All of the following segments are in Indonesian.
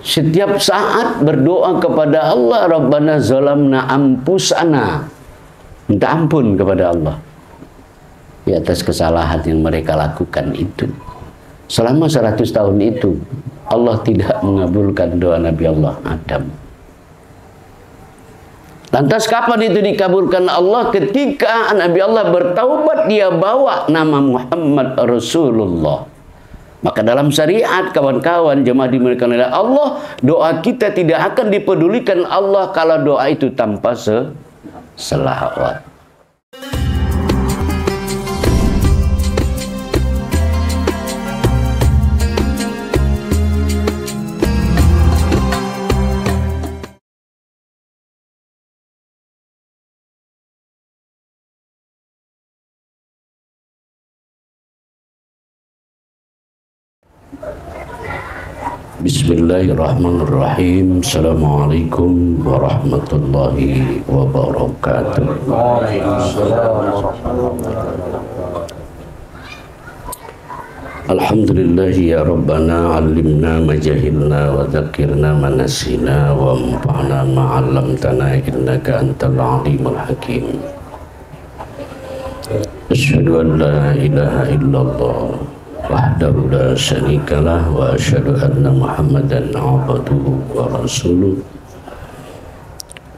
setiap saat berdoa kepada Allah, Rabbana zalamna anfusana, minta ampun kepada Allah di atas kesalahan yang mereka lakukan itu. Selama 100 tahun itu Allah tidak mengabulkan doa Nabi Allah Adam. Lantas kapan itu dikabulkan Allah? Ketika Nabi Allah bertaubat, dia bawa nama Muhammad Rasulullah. Maka dalam syariat, kawan-kawan jemaah dimuliakan oleh Allah, doa kita tidak akan dipedulikan Allah kalau doa itu tanpa selawat. Bismillahirrahmanirrahim. Assalamualaikum warahmatullahi wabarakatuh. Alhamdulillah ya Rabbana alimna majahilna wa dzakirna manasina wa anfa'na ma'allamtana innaka antal alimul hakim. Asyhadu an la ilaha illallah wahdahu la syarikalah wa asyhadu anna Muhammadan abduhu wa rasuluh.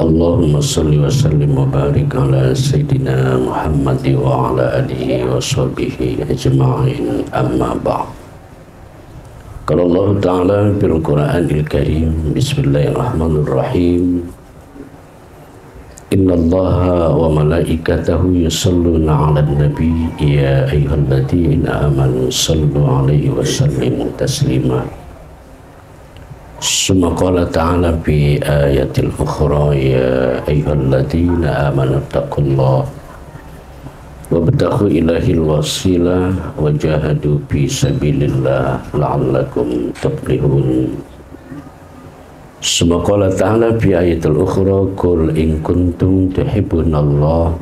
Allahumma salli wa sallim wa barik ala sayyidina Muhammad wa ala alihi wa sahbihi ajma'in, amma ba'd. Qala Allah Ta'ala fil Qur'anil Karim, bismillahirrahmanirrahim, Inna Allaha wa malaikatahu yusalluna 'alan nabi ya ayyuhalladzina amanu sallu 'alaihi wa sallimu taslima. Summa qala ta'ala fi ayatil ukhra ya ayyuhalladzina amanu taqullaha wabtaghu ilahil wasilah wajahadu fi sabilillah la'allakum tuflihun. Summa qala ta'ala fi ayatil ukhra qul in kuntum tuhibbunallah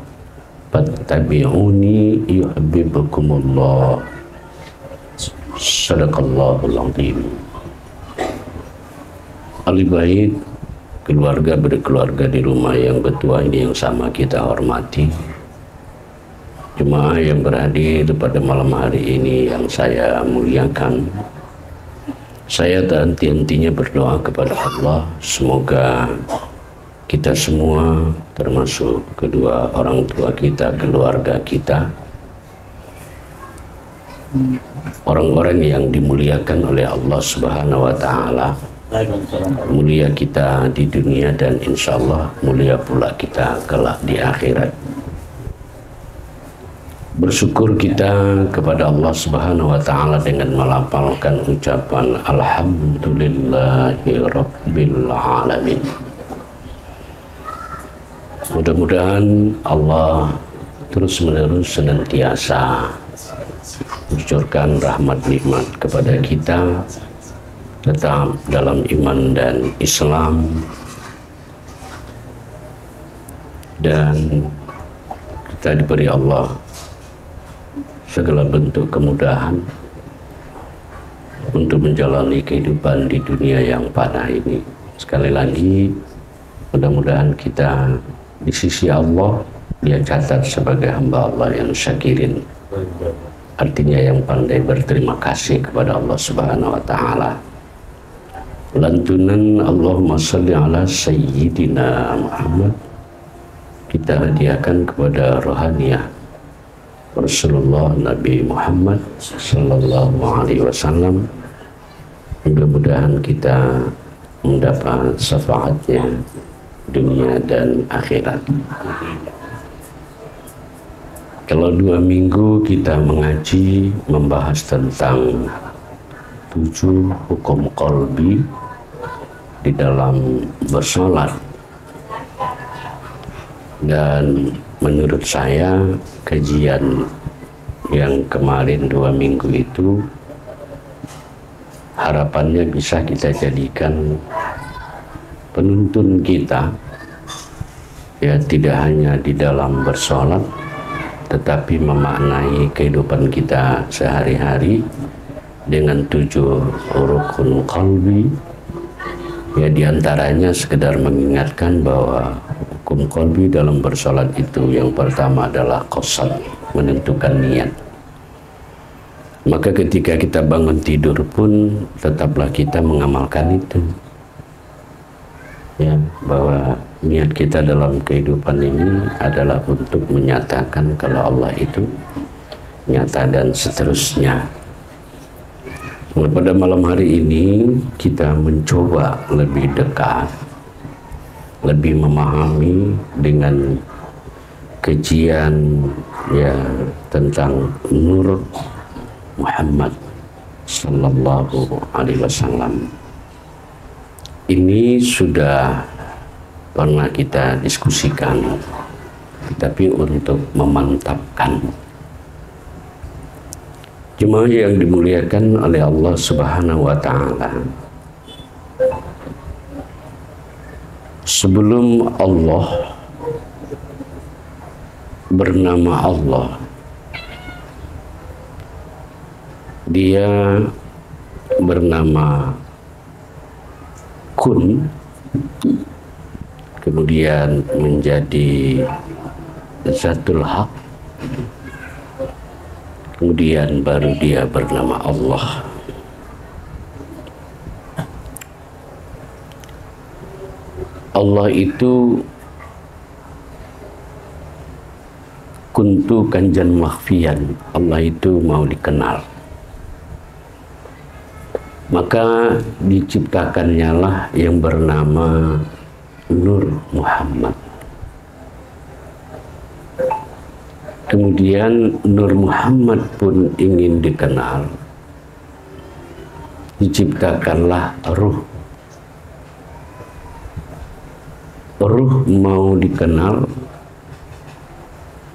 fattabi'uni yuhibbukumullah. Sadaqallahul azim. Ahli bait, keluarga berkeluarga di rumah yang bertuah ini yang sama kita hormati, jemaah yang berhadir pada malam hari ini yang saya muliakan, saya tak henti-hentinya berdoa kepada Allah semoga kita semua termasuk kedua orang tua kita, keluarga kita, orang-orang yang dimuliakan oleh Allah Subhanahu wa Ta'ala, mulia kita di dunia dan insya Allah mulia pula kita kelak di akhirat. Bersyukur kita kepada Allah Subhanahu wa Ta'ala dengan melafalkan ucapan Alhamdulillahi Rabbil Alamin. Mudah-mudahan Allah terus-menerus senantiasa mencurahkan rahmat nikmat kepada kita, tetap dalam iman dan Islam, dan kita diberi Allah segala bentuk kemudahan untuk menjalani kehidupan di dunia yang fana ini. Sekali lagi, mudah-mudahan kita di sisi Allah dia catat sebagai hamba Allah yang syakirin, artinya yang pandai berterima kasih kepada Allah Subhanahu wa Ta'ala. Lantunan Allahumma salli ala sayyidina Muhammad kita hadiahkan kepada rohaniah Rasulullah Nabi Muhammad sallallahu alaihi wasallam. Mudah-mudahan kita mendapat syafaatnya dunia dan akhirat. Kalau 2 minggu kita mengaji membahas tentang 7 hukum qalbi di dalam bersolat, dan menurut saya kajian yang kemarin 2 minggu itu harapannya bisa kita jadikan penuntun kita, ya, tidak hanya di dalam bersolat tetapi memaknai kehidupan kita sehari-hari dengan 7 rukun qalbi Ya, diantaranya sekedar mengingatkan bahwa hukum qalbi dalam bersolat itu yang pertama adalah qasad, menentukan niat. Maka ketika kita bangun tidur pun tetaplah kita mengamalkan itu. Ya, bahwa niat kita dalam kehidupan ini adalah untuk menyatakan kalau Allah itu nyata dan seterusnya. Nah, pada malam hari ini kita mencoba lebih dekat, lebih memahami dengan kajian ya tentang Nur Muhammad Sallallahu Alaihi Wasallam. Ini sudah pernah kita diskusikan, tapi untuk memantapkan. Jemaah yang dimuliakan oleh Allah Subhanahu wa Ta'ala, sebelum Allah bernama Allah, Dia bernama Kun, kemudian menjadi Zatul Haq, kemudian baru Dia bernama Allah. Allah itu kuntu kanjan makhfiyan, Allah itu mau dikenal. Maka diciptakannya lah yang bernama Nur Muhammad. Kemudian Nur Muhammad pun ingin dikenal, diciptakanlah ruh. Ruh mau dikenal,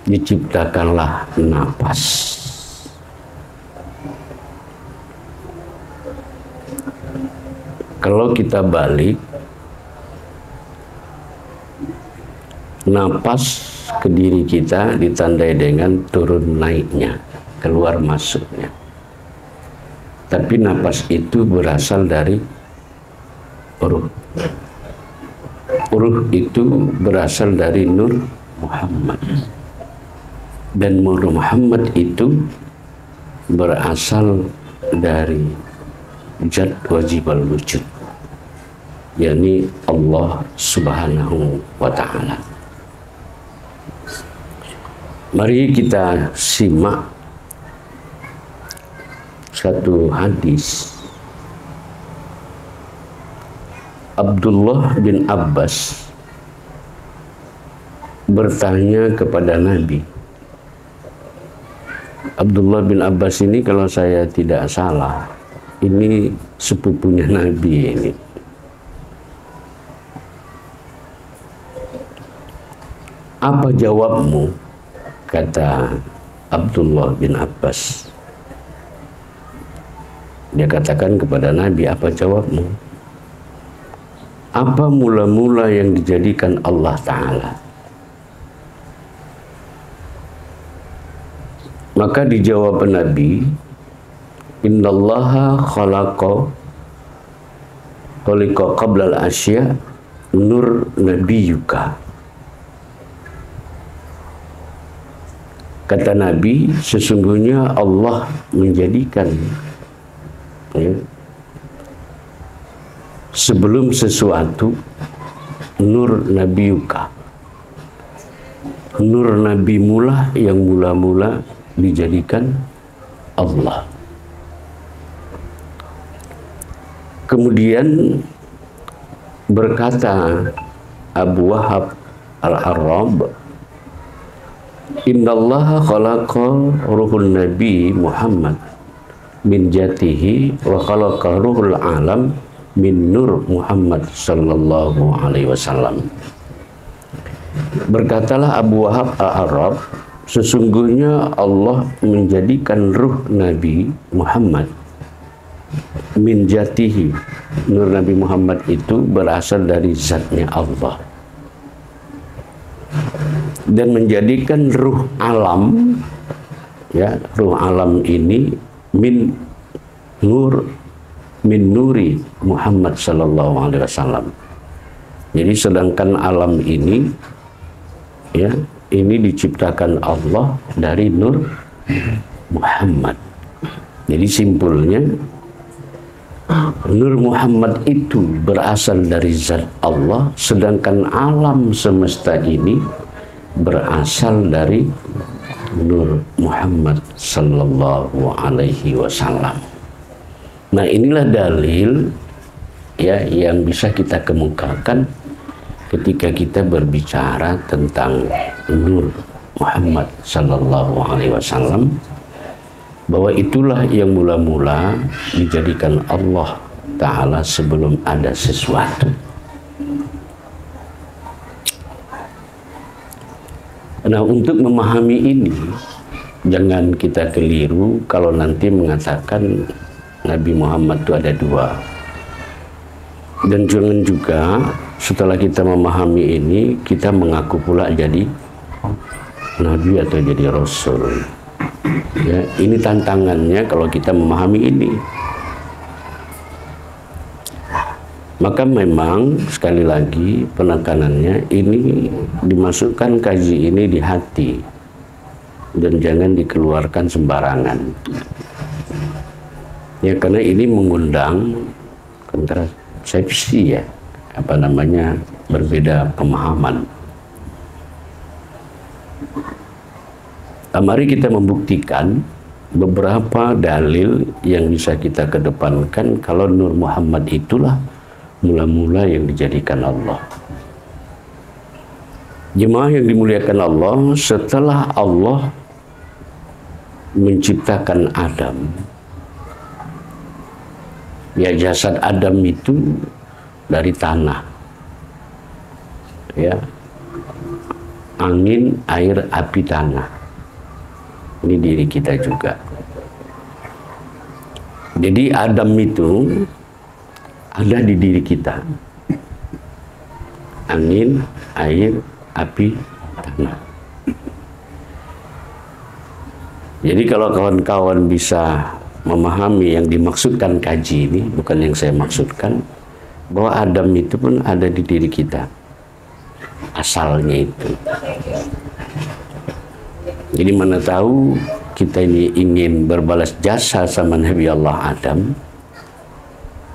diciptakanlah napas. Kalau kita balik, napas ke diri kita ditandai dengan turun naiknya, keluar masuknya. Tapi napas itu berasal dari ruh. Ruh itu berasal dari Nur Muhammad. Dan Nur Muhammad itu berasal dari Zat wajibal wujud, yakni Allah Subhanahu wa Ta'ala. Mari kita simak satu hadis. Abdullah bin Abbas bertanya kepada Nabi. Abdullah bin Abbas ini kalau saya tidak salah, ini sepupunya Nabi ini. Apa jawabmu? Kata Abdullah bin Abbas. Dia katakan kepada Nabi, apa jawabmu? Apa mula-mula yang dijadikan Allah Ta'ala? Maka dijawab Nabi, innallaha khalaqa qabla al-asya nur nabiyuka. Kata Nabi, sesungguhnya Allah menjadikan ya, sebelum sesuatu nur nabiyuka, nur nabi mula yang mula-mula dijadikan Allah. Kemudian berkata Abu Wahab Al-Arrab, innallaha khalaqa ruhul nabi Muhammad min jatihi wa khalaqa ruhul alam min nur Muhammad sallallahu alaihi wasallam. Berkatalah Abu Wahab Al-Arrab, sesungguhnya Allah menjadikan ruh Nabi Muhammad min jatihi, nur Nabi Muhammad itu berasal dari zatnya Allah, dan menjadikan ruh alam, ya ruh alam ini min nur min nuri Muhammad sallallahu alaihi wasallam. Jadi sedangkan alam ini, ya, ini diciptakan Allah dari nur Muhammad. Jadi simpulnya, nur Muhammad itu berasal dari zat Allah, sedangkan alam semesta ini berasal dari nur Muhammad sallallahu alaihi wasallam. Nah, inilah dalil, ya, yang bisa kita kemukakan ketika kita berbicara tentang nur Muhammad sallallahu alaihi wasallam, bahwa itulah yang mula-mula dijadikan Allah Ta'ala sebelum ada sesuatu. Nah, untuk memahami ini, jangan kita keliru kalau nanti mengatakan Nabi Muhammad itu ada dua. Dan jangan juga setelah kita memahami ini, kita mengaku pula jadi Nabi atau jadi Rasul. Ya, ini tantangannya kalau kita memahami ini. Maka memang sekali lagi penekanannya ini dimasukkan kaji ini di hati dan jangan dikeluarkan sembarangan. Ya, karena ini mengundang kontrasepsi, ya, berbeda pemahaman. Mari kita membuktikan beberapa dalil yang bisa kita kedepankan kalau Nur Muhammad itulah mula-mula yang dijadikan Allah. Jemaah yang dimuliakan Allah, setelah Allah menciptakan Adam, ya, jasad Adam itu dari tanah, ya, angin, air, api, tanah. Ini diri kita juga. Jadi Adam itu ada di diri kita. Angin, air, api, tanah. Jadi kalau kawan-kawan bisa memahami yang dimaksudkan kaji ini, bukan yang saya maksudkan, bahwa Adam itu pun ada di diri kita. Asalnya itu. Jadi mana tahu kita ini ingin berbalas jasa sama Nabi Allah Adam,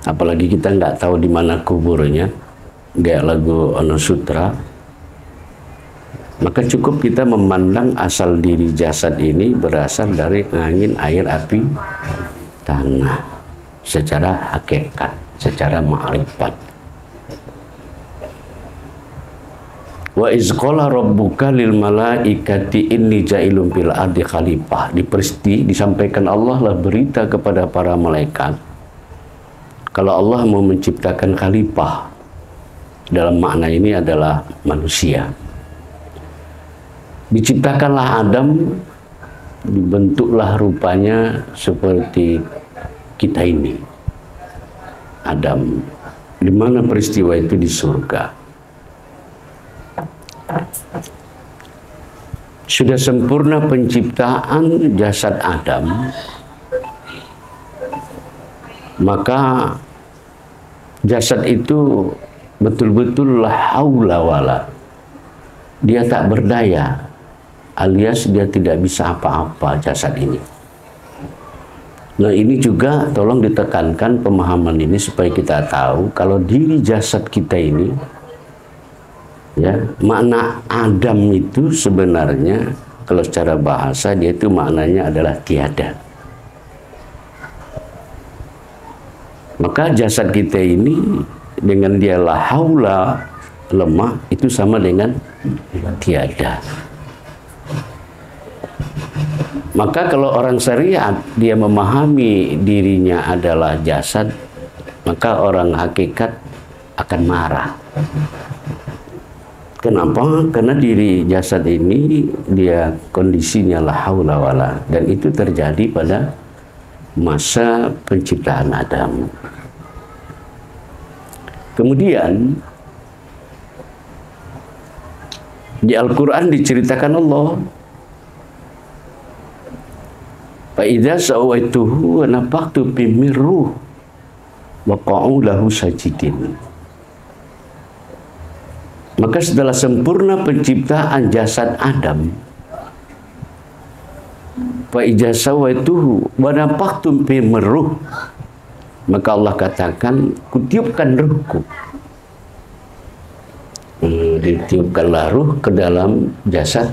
apalagi kita nggak tahu di mana kuburnya, kayak lagu Ono Sutra, maka cukup kita memandang asal diri jasad ini berasal dari angin, air, api, tanah, secara hakikat, secara ma'rifat. Wa iz qala rabbuka lil malaikati inni ja'ilun fil ardi khalifah. Disampaikan Allah lah berita kepada para malaikat kalau Allah mau menciptakan khalifah. Dalam makna ini adalah manusia. Diciptakanlah Adam, dibentuklah rupanya seperti kita ini. Adam, di mana peristiwa itu? Di surga. Sudah sempurna penciptaan jasad Adam, maka jasad itu betul-betul la haula wala, dia tak berdaya, alias dia tidak bisa apa-apa jasad ini. Nah, ini juga tolong ditekankan pemahaman ini supaya kita tahu kalau diri jasad kita ini, ya, makna Adam itu sebenarnya kalau secara bahasa dia itu maknanya adalah tiada. Maka jasad kita ini dengan dia la haula, lemah, itu sama dengan tiada. Maka kalau orang syariat dia memahami dirinya adalah jasad, maka orang hakikat akan marah. Kenapa? Karena diri jasad ini dia kondisinya la haula wala, dan itu terjadi pada masa penciptaan Adam. Kemudian di Al-Quran diceritakan Allah, fa idza sawaituhu wa nafakhtu fi min ruh. waqa'u lahu sajidin. Maka setelah sempurna penciptaan jasad Adam, fa iza sawaituhu wa nafakhtu fi ruh, maka Allah katakan, kutiupkan ruhku. Ditiupkanlah ruh ke dalam jasad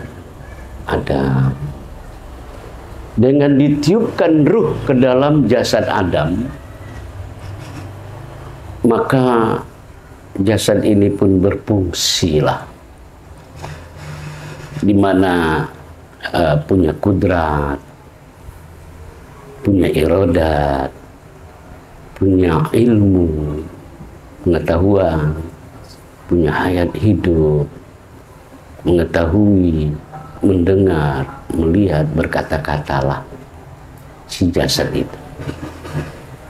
Adam. Dengan ditiupkan ruh ke dalam jasad Adam, maka jasad ini pun berfungsilah, di mana punya kudrat, punya iradat, punya ilmu, pengetahuan, punya hayat hidup, mengetahui, mendengar, melihat, berkata-katalah si jasad itu.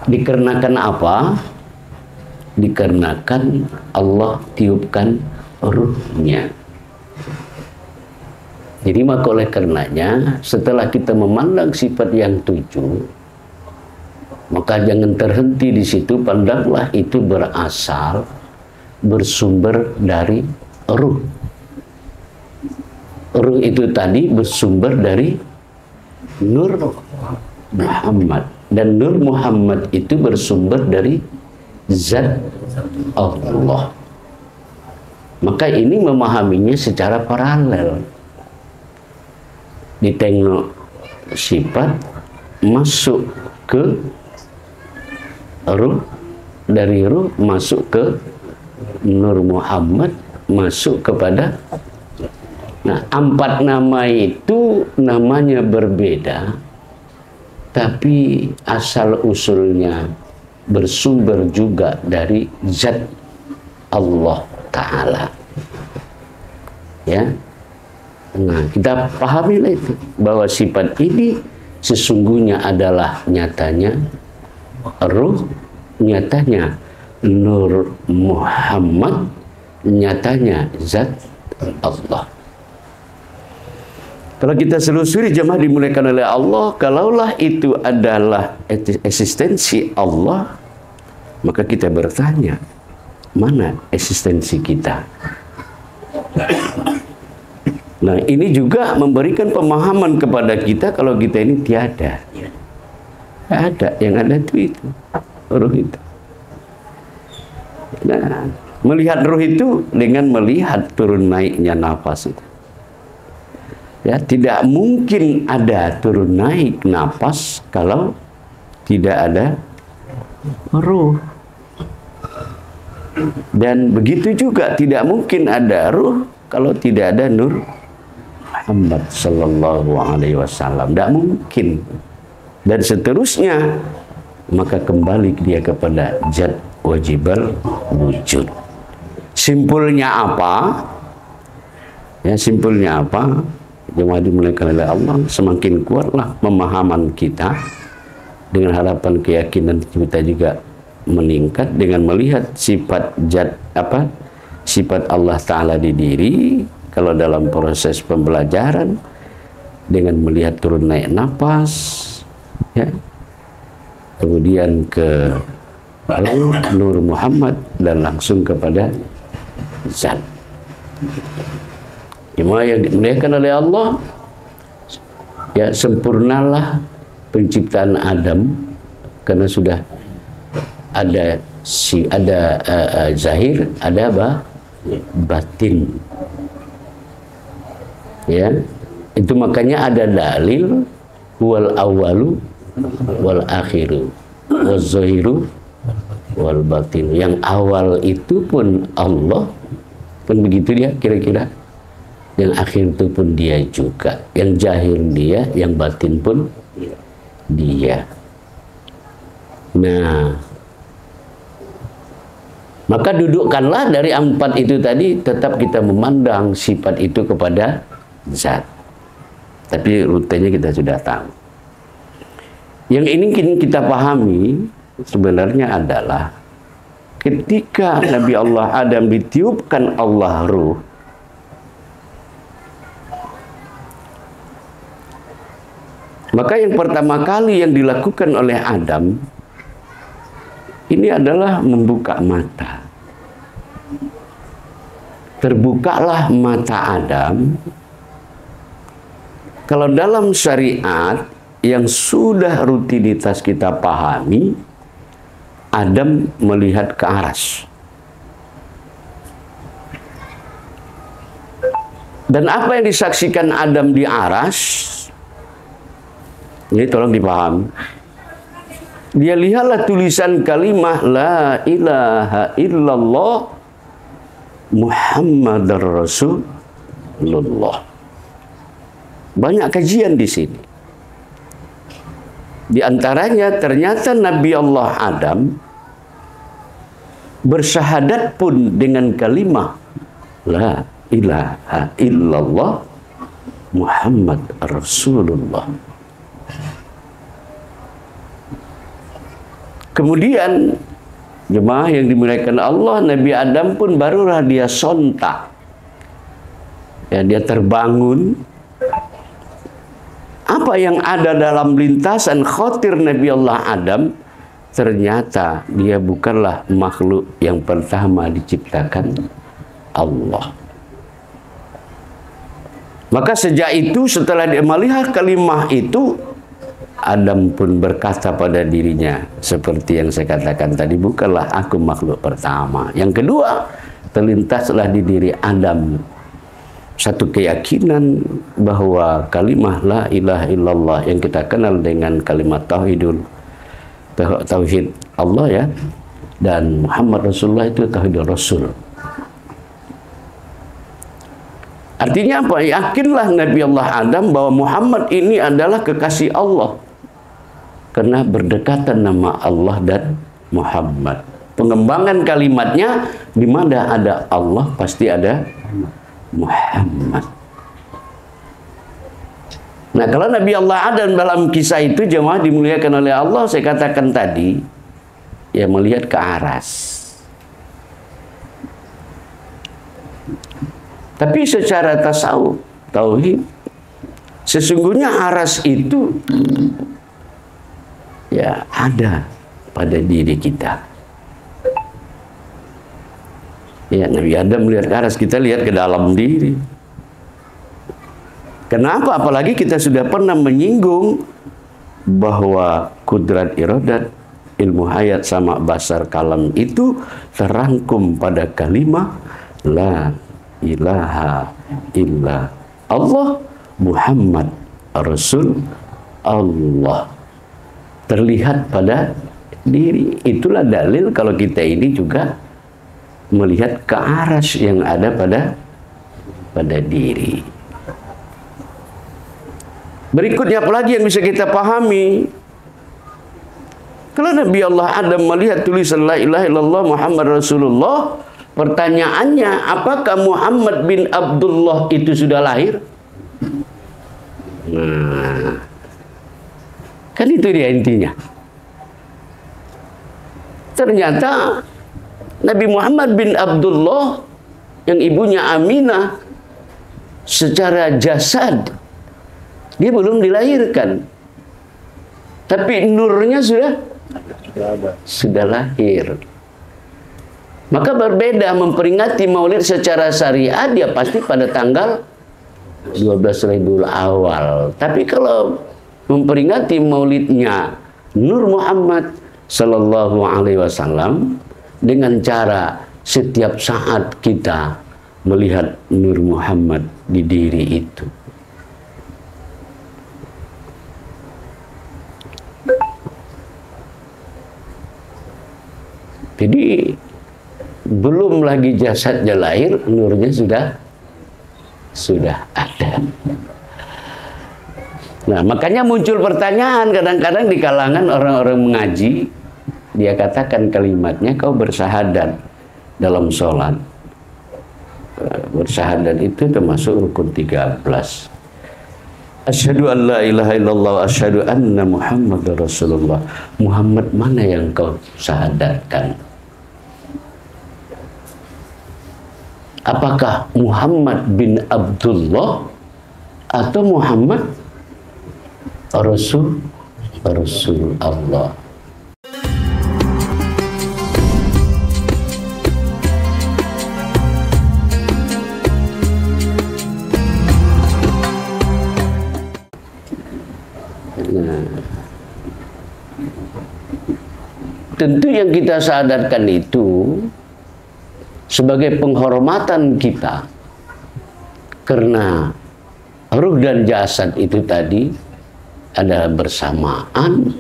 Dikarenakan apa? Dikarenakan Allah tiupkan ruhnya. Jadi maka oleh karenanya, setelah kita memandang sifat yang 7, maka jangan terhenti di situ, pandanglah itu berasal, bersumber dari ruh. Ruh itu tadi bersumber dari Nur Muhammad, dan Nur Muhammad itu bersumber dari Zat Allah. Maka ini memahaminya secara paralel. Ditengok sifat masuk ke ruh, dari ruh masuk ke Nur Muhammad, masuk kepada. Nah, 4 nama itu namanya berbeda, tapi asal usulnya bersumber juga dari Zat Allah Ta'ala. Ya. Nah, kita pahamilah itu, bahwa sifat ini sesungguhnya adalah nyatanya ruh, nyatanya Nur Muhammad, nyatanya Zat Allah. Kalau kita selusuri jemaah dimuliakan oleh Allah, kalaulah itu adalah eksistensi Allah, maka kita bertanya, mana eksistensi kita? Nah, ini juga memberikan pemahaman kepada kita kalau kita ini tiada. Ada, yang ada itu ruh itu. Nah, melihat ruh itu dengan melihat turun naiknya nafas itu. Ya, tidak mungkin ada turun naik nafas kalau tidak ada ruh. Dan begitu juga tidak mungkin ada ruh kalau tidak ada Nur Muhammad sallallahu alaihi wasallam. Tidak mungkin. Dan seterusnya, maka kembali dia kepada Zat wajibal wujud. Simpulnya apa? Ya, simpulnya apa? Jemaah dimuliakan oleh Allah, semakin kuatlah pemahaman kita, dengan harapan keyakinan kita juga meningkat dengan melihat sifat sifat Allah Ta'ala di diri. Kalau dalam proses pembelajaran, dengan melihat turun naik nafas, ya, kemudian ke Nur Muhammad, dan langsung kepada Zat. Jemaah yang dimuliakan oleh Allah, ya, sempurnalah penciptaan Adam, karena sudah ada zahir, ada batin. Ya, itu makanya ada dalil wal awalu wal akhiru wal zahiru wal batin. Yang awal itu pun Allah, kan begitu dia kira-kira. Yang akhir itu pun dia juga, yang zahir dia, yang batin pun dia. Nah, maka dudukkanlah dari 4 itu tadi, tetap kita memandang sifat itu kepada Zat. Tapi rutenya kita sudah tahu. Yang ini kita pahami sebenarnya adalah ketika Nabi Allah Adam ditiupkan Allah ruh, maka yang pertama kali yang dilakukan oleh Adam ini adalah membuka mata. Terbukalah mata Adam. Kalau dalam syariat yang sudah rutinitas kita pahami, Adam melihat ke aras. Dan apa yang disaksikan Adam di aras, ini tolong dipahami. Dia lihatlah tulisan kalimah La ilaha illallah Muhammadar Rasulullah. Banyak kajian di sini. Di antaranya ternyata Nabi Allah Adam bersyahadat pun dengan kalimah La ilaha illallah Muhammad Rasulullah. Kemudian jemaah yang dimuliakan Allah, Nabi Adam pun barulah dia sontak. Ya, dia terbangun. Apa yang ada dalam lintasan khotir Nabi Allah Adam, ternyata dia bukanlah makhluk yang pertama diciptakan Allah. Maka sejak itu, setelah dia melihat kalimah itu, Adam pun berkata pada dirinya, seperti yang saya katakan tadi, bukanlah aku makhluk pertama. Yang kedua, terlintaslah di diri Adam satu keyakinan bahwa kalimah La ilaha illallah yang kita kenal dengan kalimat tauhid Allah ya, dan Muhammad Rasulullah itu tauhid Rasul. Artinya apa? Yakinlah Nabi Allah Adam bahwa Muhammad ini adalah kekasih Allah. Karena berdekatan nama Allah dan Muhammad. Pengembangan kalimatnya, di mana ada Allah pasti ada Muhammad. Nah, kalau Nabi Allah Adam dalam kisah itu jemaah dimuliakan oleh Allah, saya katakan tadi, ya melihat ke aras. Tapi secara tasawuf, tauhid, sesungguhnya aras itu ya ada pada diri kita. Ya, Nabi Adam melihat ke aras, kita lihat ke dalam diri. Kenapa? Apalagi kita sudah pernah menyinggung bahwa kudrat iradat, ilmu hayat sama basar kalam itu terangkum pada kalimat La ilaha illa Allah Muhammad Rasul Allah. Terlihat pada diri. Itulah dalil kalau kita ini juga melihat ke aras yang ada pada diri. Berikutnya apalagi yang bisa kita pahami? Kalau Nabi Allah Adam melihat tulisan La ilaha illallah Muhammad Rasulullah, pertanyaannya, apakah Muhammad bin Abdullah itu sudah lahir? Nah, kan itu dia intinya. Ternyata Nabi Muhammad bin Abdullah yang ibunya Aminah secara jasad dia belum dilahirkan, tapi nurnya sudah lahir. Maka berbeda memperingati maulid secara syariat, dia pasti pada tanggal 12 Rabiul Awal. Tapi kalau memperingati maulidnya Nur Muhammad Sallallahu Alaihi Wasallam dengan cara setiap saat kita melihat Nur Muhammad di diri itu. Jadi belum lagi jasadnya lahir, nurnya sudah ada. Nah, makanya muncul pertanyaan kadang-kadang di kalangan orang-orang mengaji, dia katakan kalimatnya, kau bersyahadat dalam sholat. Bersyahadat itu termasuk rukun 13. Asyhadu an la ilaha illallah wa asyhadu anna Muhammadar Rasulullah. Muhammad mana yang kau syahadatkan? Apakah Muhammad bin Abdullah atau Muhammad Rasul Allah? tentu yang kita syahadatkan itu sebagai penghormatan kita, karena ruh dan jasad itu tadi adalah bersamaan.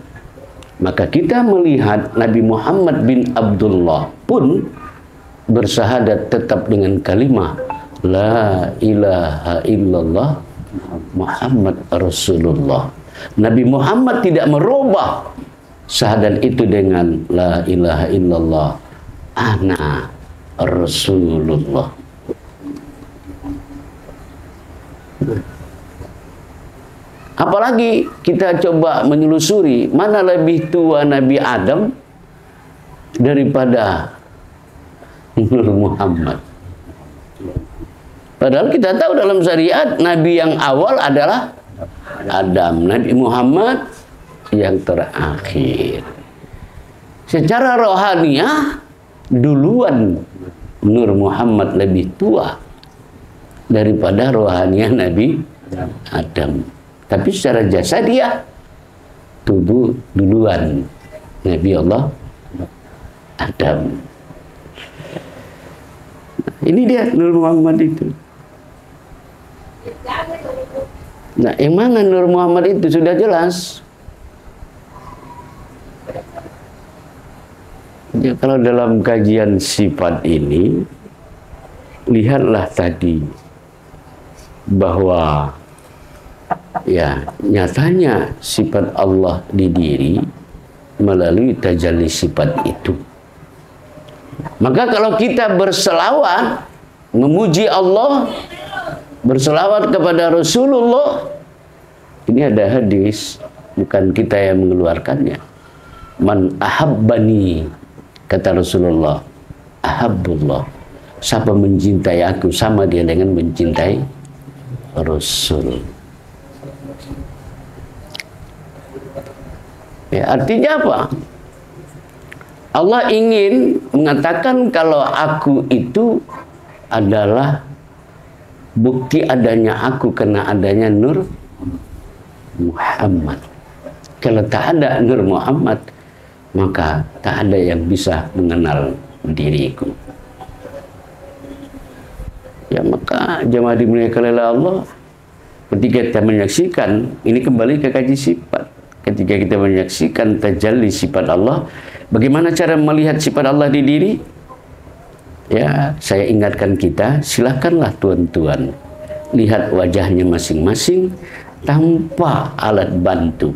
Maka kita melihat Nabi Muhammad bin Abdullah pun bersyahadat tetap dengan kalimat La ilaha illallah Muhammad Rasulullah. Nabi Muhammad tidak merubah syahadat itu dengan La ilaha illallah ana Rasulullah. Apalagi kita coba menyelusuri mana lebih tua Nabi Adam daripada Nur Muhammad. Padahal kita tahu dalam syariat Nabi yang awal adalah Adam, Nabi Muhammad yang terakhir. Secara rohaniah duluan Nur Muhammad lebih tua daripada rohaniah Nabi Adam. Tapi secara jasadiah tubuh duluan Nabi Allah Adam. Ini dia Nur Muhammad itu. Nah, yang mana Nur Muhammad itu sudah jelas. Ya, kalau dalam kajian sifat ini, lihatlah tadi bahwa ya nyatanya sifat Allah di diri melalui tajalli sifat itu. Maka kalau kita berselawat memuji Allah, berselawat kepada Rasulullah, ini ada hadis, bukan kita yang mengeluarkannya. Man ahabbani, kata Rasulullah, ahabbullah. Siapa mencintai aku sama dia dengan mencintai Rasul. Ya, artinya apa? Allah ingin mengatakan kalau aku itu adalah bukti adanya aku karena adanya Nur Muhammad. Kalau tak ada Nur Muhammad, maka tak ada yang bisa mengenal diriku. Ya, maka jemaah dimuliakan oleh Allah, ketika kita menyaksikan, ini kembali ke kaji sifat. Ketika kita menyaksikan tajalli sifat Allah, bagaimana cara melihat sifat Allah di diri? Ya, saya ingatkan kita, silakanlah tuan-tuan lihat wajahnya masing-masing tanpa alat bantu.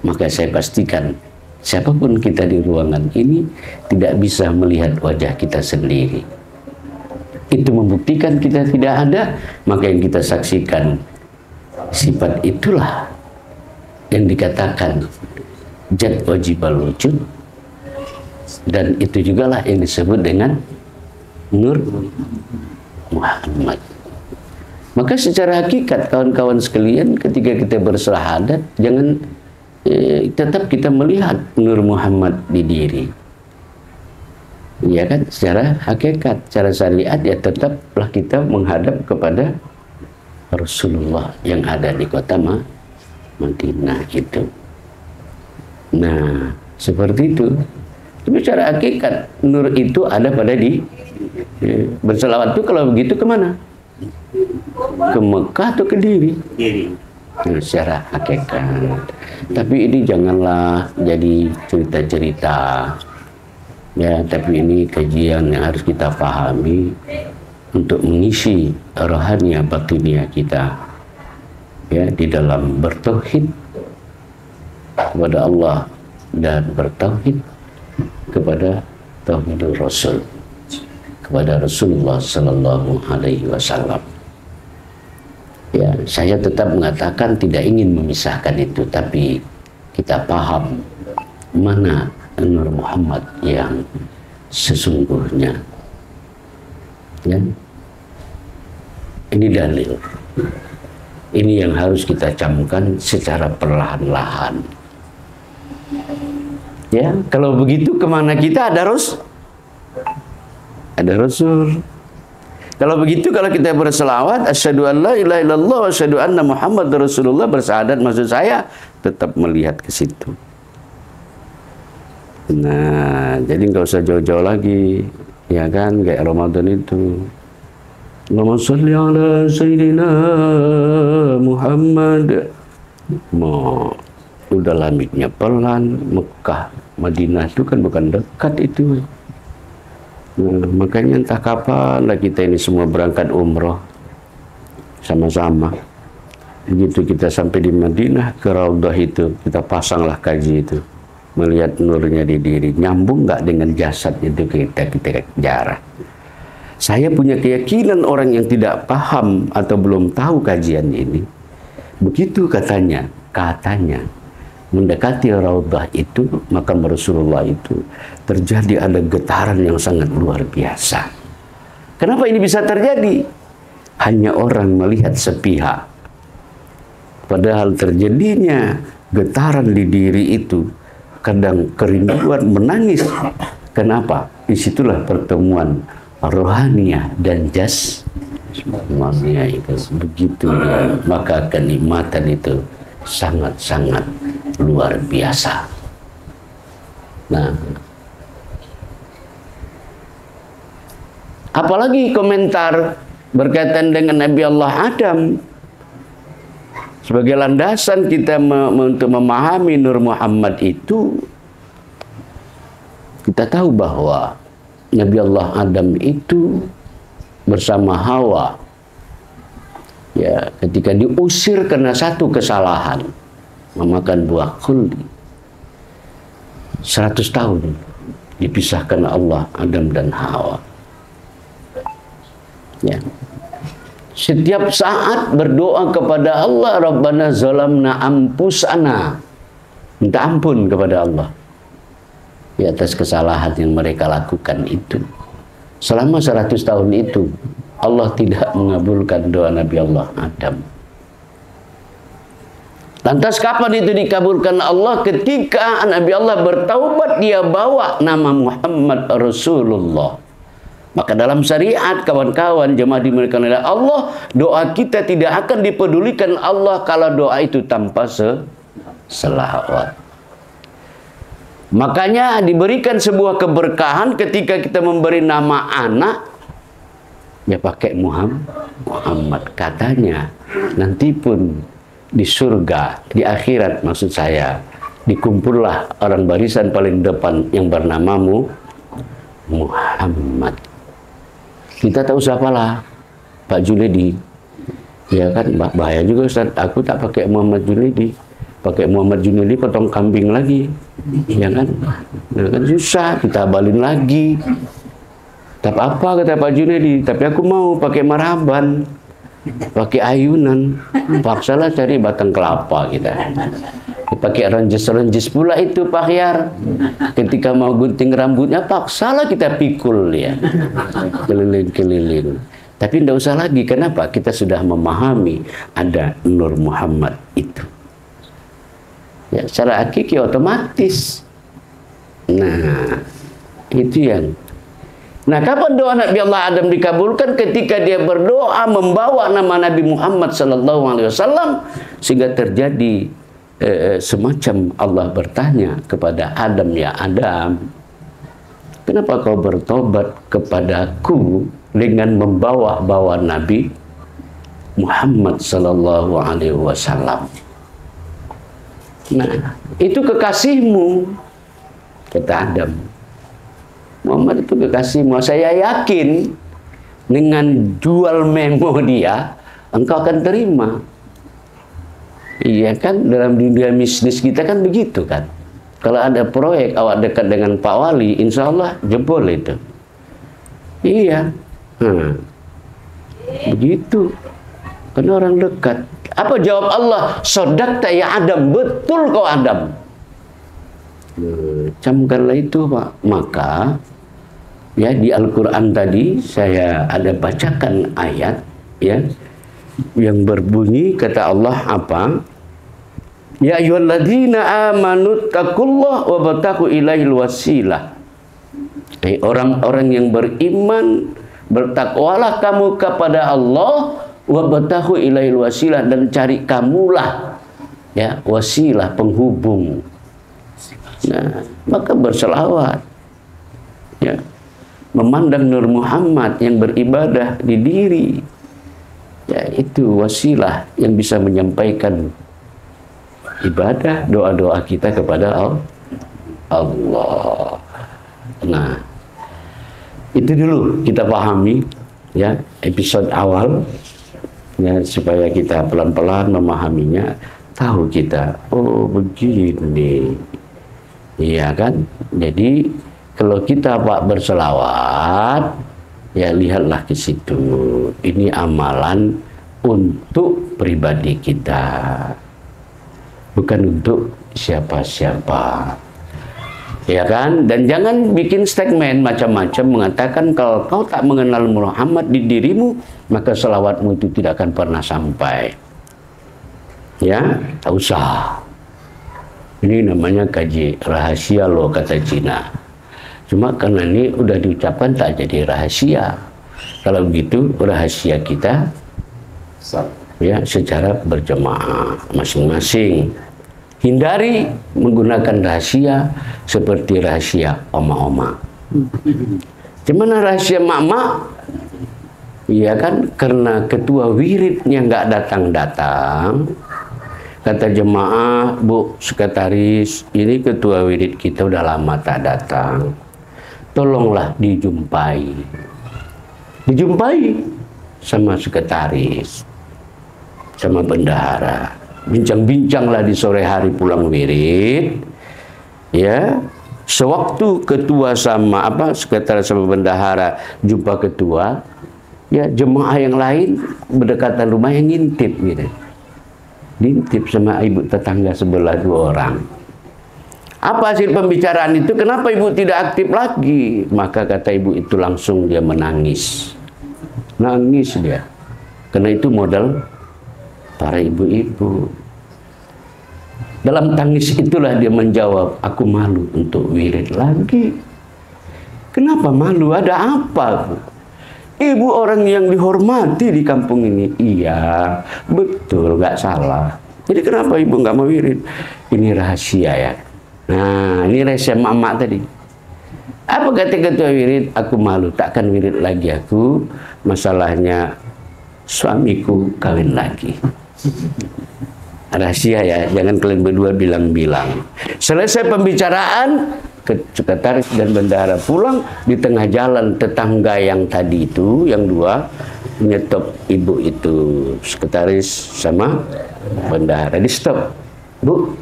Maka saya pastikan siapapun kita di ruangan ini tidak bisa melihat wajah kita sendiri. Itu membuktikan kita tidak ada, maka yang kita saksikan sifat itulah yang dikatakan jad wajibal wujud, dan itu jugalah yang disebut dengan Nur Muhammad. Maka secara hakikat kawan-kawan sekalian, ketika kita bersyahadat, jangan tetap kita melihat Nur Muhammad di diri. Ya kan, secara hakikat, secara syariat ya tetaplah kita menghadap kepada Rasulullah yang ada di kota Madinah itu. Nah, seperti itu. Tapi secara hakikat nur itu ada pada di berselawat itu. Kalau begitu kemana? Ke Mekah atau ke diri? Nah, secara hakikat. Tapi ini janganlah jadi cerita-cerita. Ya, tapi ini kajian yang harus kita pahami untuk mengisi rohania batinia kita. Ya, di dalam bertauhid kepada Allah dan bertauhid kepada tauhidul Rasul, kepada Rasulullah Sallallahu Alaihi Wasallam. Ya, saya tetap mengatakan tidak ingin memisahkan itu, tapi kita paham mana Nur Muhammad yang sesungguhnya. Ya, ini dalil. Ini yang harus kita camkan secara perlahan-lahan. Ya, kalau begitu kemana kita? Ada Rasul. Kalau begitu, kalau kita berselawat, asyhadu an la ilaha illallah wa asyhadu anna Muhammad Rasulullah, bersyahadat maksud saya tetap melihat ke situ. Nah, jadi nggak usah jauh-jauh lagi, ya kan, kayak Ramadan itu. Allahumma sholli ala Sayyidina Muhammad. Mau udah lamitnya pelan. Mekah, Madinah itu kan bukan dekat itu. Nah, makanya entah kapan lah kita ini semua berangkat umroh sama-sama. Begitu kita sampai di Madinah, ke Raudhah itu, kita pasanglah kaji itu. Melihat nurnya di diri, nyambung nggak dengan jasad itu kita jarah. Saya punya keyakinan orang yang tidak paham atau belum tahu kajian ini, begitu katanya mendekati Raudhah itu, makam Rasulullah itu, terjadi ada getaran yang sangat luar biasa. Kenapa ini bisa terjadi? Hanya orang melihat sepihak. Padahal terjadinya getaran di diri itu, kadang kerinduan, menangis. Kenapa? Disitulah pertemuan rohaniah dan jasmania itu. Begitu ya, maka kenikmatan itu sangat-sangat luar biasa. Nah, apalagi komentar berkaitan dengan Nabi Allah Adam. Sebagai landasan kita untuk memahami Nur Muhammad itu, kita tahu bahwa Nabi Allah Adam itu bersama Hawa, ya, ketika diusir karena satu kesalahan, memakan buah khuldi, 100 tahun dipisahkan Allah Adam dan Hawa. Ya. Setiap saat berdoa kepada Allah, Rabbana zalamna anfusana, minta ampun kepada Allah di atas kesalahan yang mereka lakukan itu. Selama 100 tahun itu Allah tidak mengabulkan doa Nabi Allah Adam. Lantas kapan itu dikabulkan Allah? Ketika Nabi Allah bertaubat, dia bawa nama Muhammad Rasulullah. Maka dalam syariat, kawan-kawan jemaah dimuliakan oleh Allah, doa kita tidak akan dipedulikan Allah kalau doa itu tanpa selawat. Makanya diberikan sebuah keberkahan ketika kita memberi nama anak, ya pakai Muhammad. Katanya nanti pun di surga, di akhirat maksud saya, dikumpullah orang barisan paling depan yang bernamamu Muhammad. Kita tahu siapalah, Pak Junaidi. Ya kan, bahaya juga Ustaz, aku tak pakai Muhammad Junaidi. Pakai Muhammad Junaidi potong kambing lagi. Ya kan? Ya kan susah, kita balin lagi. Tak apa kata Pak Junaidi, tapi aku mau pakai maraban, pakai ayunan. Paksalah cari batang kelapa kita. Pakai renjes-renjes pula itu Pak Hyar. Ketika mau gunting rambutnya, paksalah kita pikul ya, keliling-keliling. Tapi tidak usah lagi. Kenapa? Kita sudah memahami ada Nur Muhammad itu. Ya, secara hakiki otomatis. Nah, itu yang. Nah, kapan doa Nabi Allah Adam dikabulkan? Ketika dia berdoa membawa nama Nabi Muhammad SAW, sehingga terjadi semacam Allah bertanya kepada Adam, ya Adam, kenapa kau bertobat kepadaku dengan membawa Nabi Muhammad SAW? Nah, itu kekasihmu, kata Adam. Muhammad itu kekasihmu. Saya yakin dengan jual memo dia, engkau akan terima. Iya kan, dalam dunia bisnis kita kan begitu kan. Kalau ada proyek awak dekat dengan Pak Wali, insya Allah jebol itu. Iya. Begitu. Karena orang dekat. Apa jawab Allah? Sodakta ya Adam. Betul kau Adam. Camkanlah itu Pak. Maka ya di Al-Quran tadi saya ada bacakan ayat ya yang berbunyi, kata Allah apa? Ya ayyuhalladzina amanu taqullah wa bataku ilaihil wasilah. Hai orang-orang yang beriman, bertakwalah kamu kepada Allah, wa batahu ilaihil wasilah, dan cari kamulah ya wasilah, penghubung Nah, maka berselawat, ya, memandang Nur Muhammad yang beribadah di diri, ya, itu wasilah yang bisa menyampaikan ibadah, doa-doa kita kepada Allah. Nah, itu dulu kita pahami, ya, episode awal, ya, supaya kita pelan-pelan memahaminya, tahu kita, oh begini, iya kan? Jadi kalau kita Pak berselawat, ya lihatlah ke situ, ini amalan untuk pribadi kita, bukan untuk siapa-siapa. Ya kan? Dan jangan bikin statement macam-macam mengatakan kalau kau tak mengenal Muhammad di dirimu, maka selawatmu itu tidak akan pernah sampai. Ya, tak usah. Ini namanya kaji rahasia loh, kata Cina. Cuma karena ini udah diucapkan tak jadi rahasia. Kalau begitu rahasia kita, ya, secara berjemaah masing-masing. Hindari menggunakan rahasia seperti rahasia oma-oma. Gimana rahasia mak-mak? Iya kan, karena ketua wiridnya nggak datang-datang. Kata jemaah, Bu sekretaris, ini ketua wirid kita udah lama tak datang. Tolonglah dijumpai. Dijumpai sama sekretaris, sama bendahara. Bincang-bincanglah di sore hari pulang wirid, ya. Sewaktu ketua sama sekretaris sama bendahara jumpa ketua, ya, jemaah yang lain berdekatan rumah yang ngintip gitu. Diintip sama ibu tetangga sebelah 2 orang. Apa hasil pembicaraan itu? Kenapa ibu tidak aktif lagi? Maka kata ibu itu langsung dia menangis. Nangis dia. Karena itu modal para ibu-ibu. Dalam tangis itulah dia menjawab, aku malu untuk wirid lagi. Kenapa malu? Ada apa, Bu? Ibu orang yang dihormati di kampung ini. Iya, betul, gak salah. Jadi kenapa ibu gak mau wirid? Ini rahasia ya. Nah, ini rahasia mama tadi. Apa kata ketua wirid? Aku malu, takkan wirid lagi aku. Masalahnya suamiku kawin lagi. Rahasia ya, jangan kalian berdua bilang-bilang. Selesai pembicaraan, sekretaris dan bendahara pulang. Di tengah jalan tetangga yang tadi itu, yang 2, nyetop ibu itu, sekretaris sama bendahara. Di stop, Bu,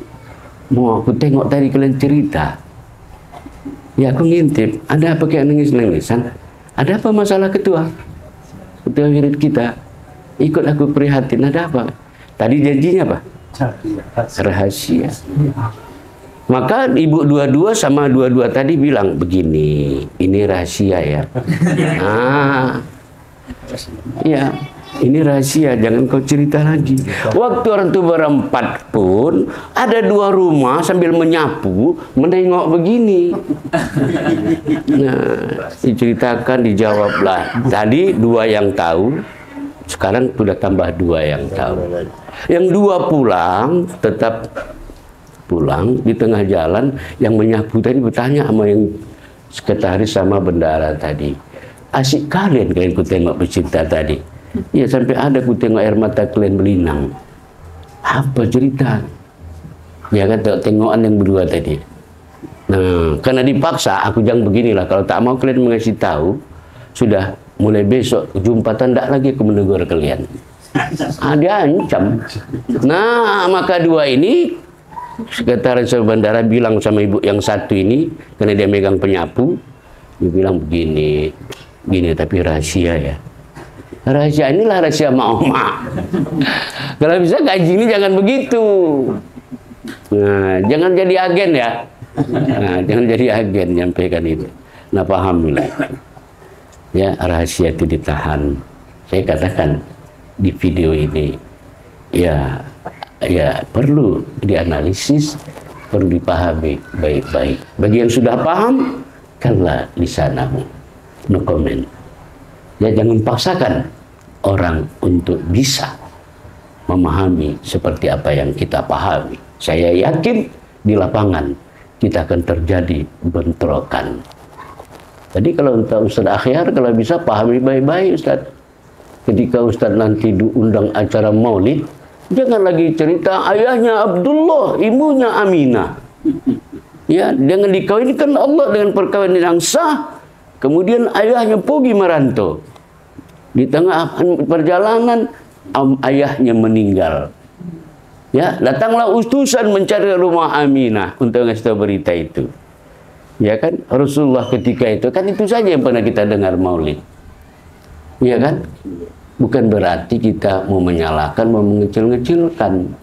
mau aku tengok tadi kalian cerita. Ya, aku ngintip. Ada apa kayak nangis-nangisan? Ada apa masalah ketua wirid kita? Ikut aku prihatin, ada apa? Tadi janjinya apa? Rahasia. Maka ibu 22 sama 22 tadi bilang begini, ini rahasia ya. Ya, ini rahasia, jangan kau cerita lagi. Waktu orang tua berempat pun ada 2 rumah sambil menyapu, menengok begini. Nah, diceritakan, dijawablah. Tadi 2 yang tahu, sekarang sudah tambah 2 yang tahu. Yang 2 pulang, tetap pulang. Di tengah jalan yang menyapu tadi bertanya sama yang sekretaris sama bendahara tadi, asik kalian ku tengok bercerita tadi. Ya, sampai ada ku tengok air mata kalian berlinang. Apa cerita? Ya kan, tengokan yang berdua tadi. Nah, karena dipaksa, aku jangan beginilah. Kalau tak mau kalian mengasih tahu, sudah mulai besok jumpa tak lagi aku menegur kalian. Dia ancam. Nah, maka 2 ini, sekretaris bandara bilang sama ibu yang 1 ini, karena dia megang penyapu, dia bilang begini, tapi rahasia ya. Rahasia inilah rahasia mak-mak. Kalau bisa gaji ini jangan begitu. Nah, jangan jadi agen ya. Nah, jangan jadi agen nyampaikan itu. Nah, pahamilah. Ya, rahasia itu ditahan. Saya katakan di video ini, ya perlu dianalisis, perlu dipahami baik-baik. Bagi yang sudah paham, kanlah lisanamu, no comment. Ya, jangan paksakan orang untuk bisa memahami seperti apa yang kita pahami. Saya yakin di lapangan kita akan terjadi bentrokan. Jadi kalau untuk Ustaz Akhyar, kalau bisa pahami baik-baik Ustaz. Ketika Ustaz nanti diundang acara maulid, jangan lagi cerita ayahnya Abdullah, ibunya Aminah. Ya, jangan dikawinkan Allah dengan perkawinan yang sah, kemudian ayahnya pergi merantau. Di tengah perjalanan ayahnya meninggal. Ya, datanglah utusan mencari rumah Aminah untuk ngasih tahu berita itu. Ya kan, Rasulullah ketika itu kan itu saja yang pernah kita dengar maulid. Ya kan? Bukan berarti kita mau menyalahkan, mau mengecil-ngecilkan.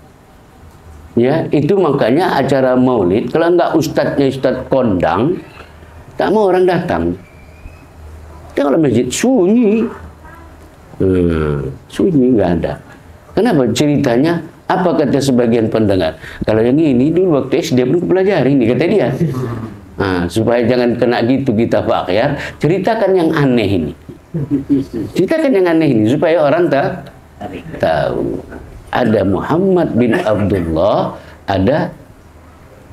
Ya, itu makanya acara maulid kalau enggak ustadznya ustadz kondang, tak mau orang datang. Kalau masjid sunyi, sunyi nggak ada. Kenapa? Ceritanya apa kata sebagian pendengar? Kalau yang ini dulu waktu SD belum pelajari ini kata dia. Nah, supaya jangan kena gitu kita Pak Akhyar, ceritakan yang aneh ini. Ceritakan yang aneh ini supaya orang tahu. Ada Muhammad bin Abdullah, ada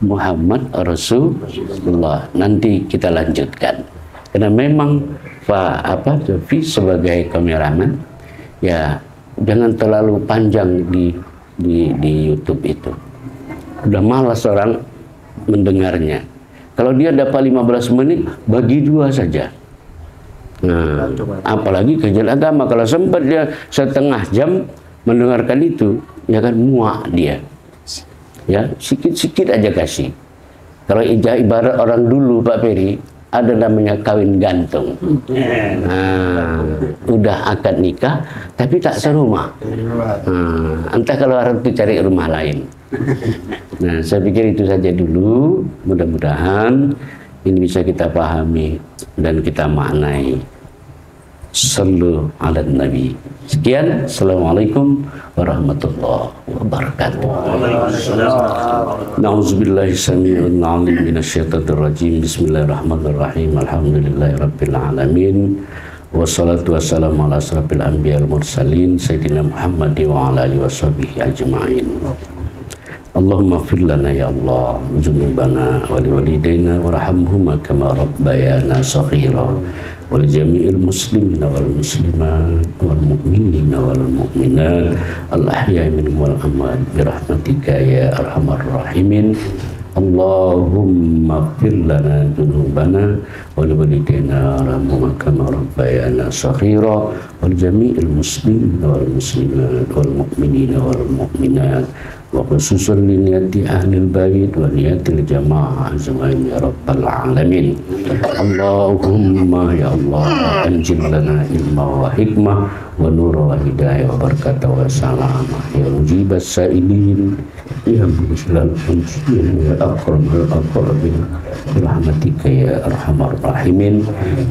Muhammad Rasulullah. Nanti kita lanjutkan. Karena memang Pak Sofi sebagai kameramen, ya jangan terlalu panjang di YouTube itu. Udah malas orang mendengarnya. Kalau dia dapat 15 menit, bagi 2 saja. Nah, apalagi kajian agama. Kalau sempat dia setengah jam mendengarkan itu, ya kan muak dia. Ya, sikit-sikit aja kasih. Kalau ibarat orang dulu Pak Peri, ada namanya kawin gantung. Nah, udah akad nikah, tapi tak serumah. Nah, entah kalau orang itu cari rumah lain. Nah, saya pikir itu saja dulu. Mudah-mudahan ini bisa kita pahami dan kita maknai. Sallu ala Nabi. Sekian. Assalamualaikum warahmatullahi wabarakatuh. Na'udzubillahi samii'il 'aliim minasyaitonir rajiim. Bismillahirrahmanirrahim. Alhamdulillahirabbil alamin. Wassalatu wassalamu ala asrofil anbiya'il mursalin sayyidina Muhammad wa ala alihi washabihi ajma'in. Allahumma fir lana ya Allah dzunubana wa liwalidayna warhamhuma kama rabbayana shaghira wal jami'il muslimina wal muslimat wal mu'minina wal mu'minat al ahya'i minhum wal amwat bi rahmatika ya arhamar rahimin. Allahumma fir lana dzunubana wa liwalidayna warhamhuma kama rabbayana shaghira wal jami'il muslimina wal muslimat wal mu'minina wal mu'minat wa khususan li niyati ahlil bait wa niyatil jamaah azmain ya rabbal alamin. Allahumma ya Allah anjil lana ilma wa hikmah wa nura wa hidayah wa barakatah wa salamah ya mujibas sa'ilin ya mujibal unsin ya akramul akramin rahmatika ya arhamar rahimin.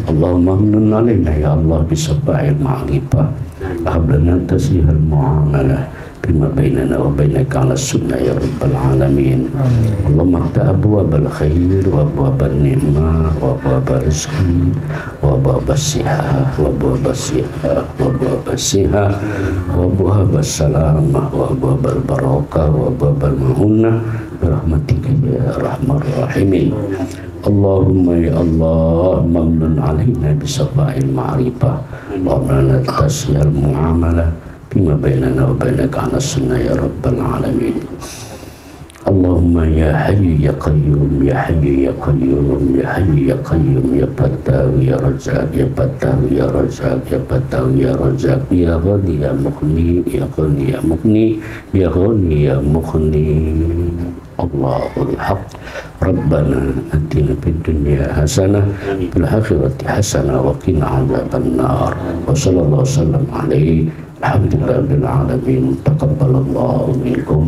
Allahumma nun alaina ya Allah bisabahil ma'rifah ahlana tasihal mu'amalah bima bainana wa bainaka ala sunnah ya rabbal alamin. Allahumma ta abwabal khair wa abwabal ni'mah wa abwabal rizqi wa abwabal sihah wa abwabal sihah wa abwabal sihah wa abwabal salamah wa abwabal barakah wa abwabal mahunah rahmatika ya rahmar rahimin. Allahumma ya Allah mamnun alaina bisabahil ma'rifah wa amrana tasihal mu'amalah bima bainana wa bainaka ala sunnah ya rabbal alamin. Allahumma ya hayyu ya qayyum ya hayyu ya qayyum ya hayyu ya qayyum ya fattahu ya razzaq ya fattahu ya razzaq ya fattahu ya razzaq ya ghani ya mughni ya ghani ya mughni ya ghani ya mughni. Allahul haq Rabbana atina fid dunya hasanah fil akhirati hasanah wa qina adzabannar. Wa sallallahu wasallam alaihi alhamdulillahil alamin. Taqabbalallahu minkum.